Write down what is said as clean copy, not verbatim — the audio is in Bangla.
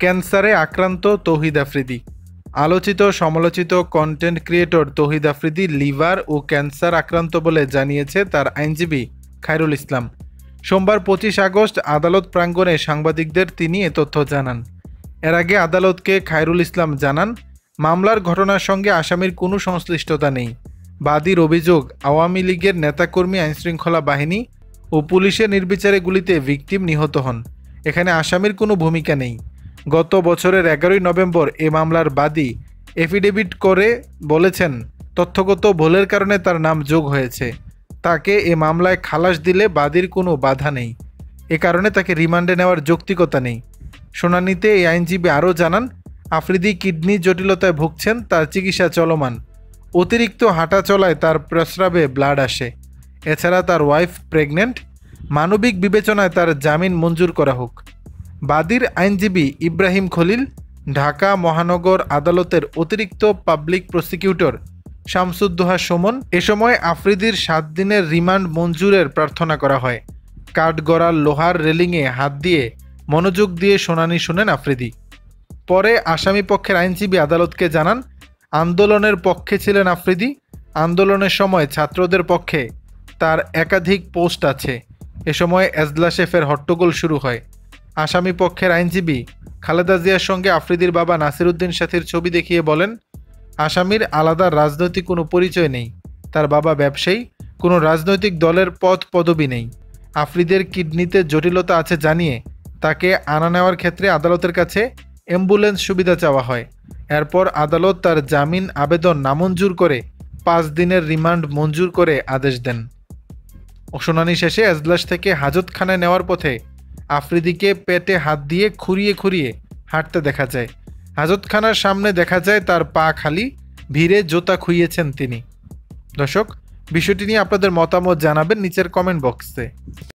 ক্যান্সারে আক্রান্ত তৌহিদ আফ্রিদি। আলোচিত সমালোচিত কন্টেন্ট ক্রিয়েটর তৌহিদ আফ্রিদি লিভার ও ক্যান্সার আক্রান্ত বলে জানিয়েছে তার আইনজীবী খায়রুল ইসলাম। সোমবার 25 আগস্ট আদালত প্রাঙ্গণে সাংবাদিকদের তিনি এ তথ্য জানান। এর আগে আদালতকে খায়রুল ইসলাম জানান, মামলার ঘটনার সঙ্গে আসামির কোনো সংশ্লিষ্টতা নেই। বাদীর অভিযোগ, আওয়ামী লীগের নেতাকর্মী, আইনশৃঙ্খলা বাহিনী ও পুলিশের নির্বিচারে গুলিতে ভিকটিম নিহত হন। এখানে আসামির কোনো ভূমিকা নেই। গত বছরের 11 নভেম্বর এ মামলার বাদী এফিডেভিট করে বলেছেন, তথ্যগত ভুলের কারণে তার নাম যোগ হয়েছে। তাকে এ মামলায় খালাস দিলে বাদীর কোনো বাধা নেই। এ কারণে তাকে রিমান্ডে নেওয়ার যৌক্তিকতা নেই। শুনানিতে এই আইনজীবী আরও জানান, আফ্রিদি কিডনি জটিলতায় ভুগছেন, তার চিকিৎসা চলমান। অতিরিক্ত হাঁটা চলায় তার প্রস্রাবে ব্লাড আসে। এছাড়া তার ওয়াইফ প্রেগনেন্ট। মানবিক বিবেচনায় তার জামিন মঞ্জুর করা হোক। বাদীর আইনজীবী ইব্রাহিম খলিল, ঢাকা মহানগর আদালতের অতিরিক্ত পাবলিক প্রসিকিউটর শামসুদ্দোহা সুমন। এ সময় আফ্রিদির 7 দিনের রিমান্ড মঞ্জুরের প্রার্থনা করা হয়। কাঠগড়ার লোহার রেলিংয়ে হাত দিয়ে মনোযোগ দিয়ে শুনানি শুনেন আফ্রিদি। পরে আসামি পক্ষের আইনজীবী আদালতকে জানান, আন্দোলনের পক্ষে ছিলেন আফ্রিদি। আন্দোলনের সময় ছাত্রদের পক্ষে তার একাধিক পোস্ট আছে। এ সময় এজলাসে ফের হট্টগোল শুরু হয়। আসামি পক্ষের আইনজীবী খালেদা জিয়ার সঙ্গে আফ্রিদির বাবা নাসির উদ্দিন সাথীর ছবি দেখিয়ে বলেন, আসামির আলাদা রাজনৈতিক কোনো পরিচয় নেই। তার বাবা ব্যবসায়ী, কোনো রাজনৈতিক দলের পদ পদবি নেই। আফ্রিদের কিডনিতে জটিলতা আছে জানিয়ে তাকে আনা নেওয়ার ক্ষেত্রে আদালতের কাছে অ্যাম্বুলেন্স সুবিধা চাওয়া হয়। এরপর আদালত তার জামিন আবেদন নামঞ্জুর করে 5 দিনের রিমান্ড মঞ্জুর করে আদেশ দেন। শুনানি শেষে এজলাস থেকে হাজতখানায় নেওয়ার পথে আফ্রিদিকে পেটে হাত দিয়ে খুঁড়িয়ে খুঁড়িয়ে হাঁটতে দেখা যায়। হাজতখানার সামনে দেখা যায় তার পা খালি, ভিড়ে জোতা খুইয়েছেন তিনি। দর্শক, বিষয়টি নিয়ে আপনাদের মতামত জানাবেন নিচের কমেন্ট বক্সে।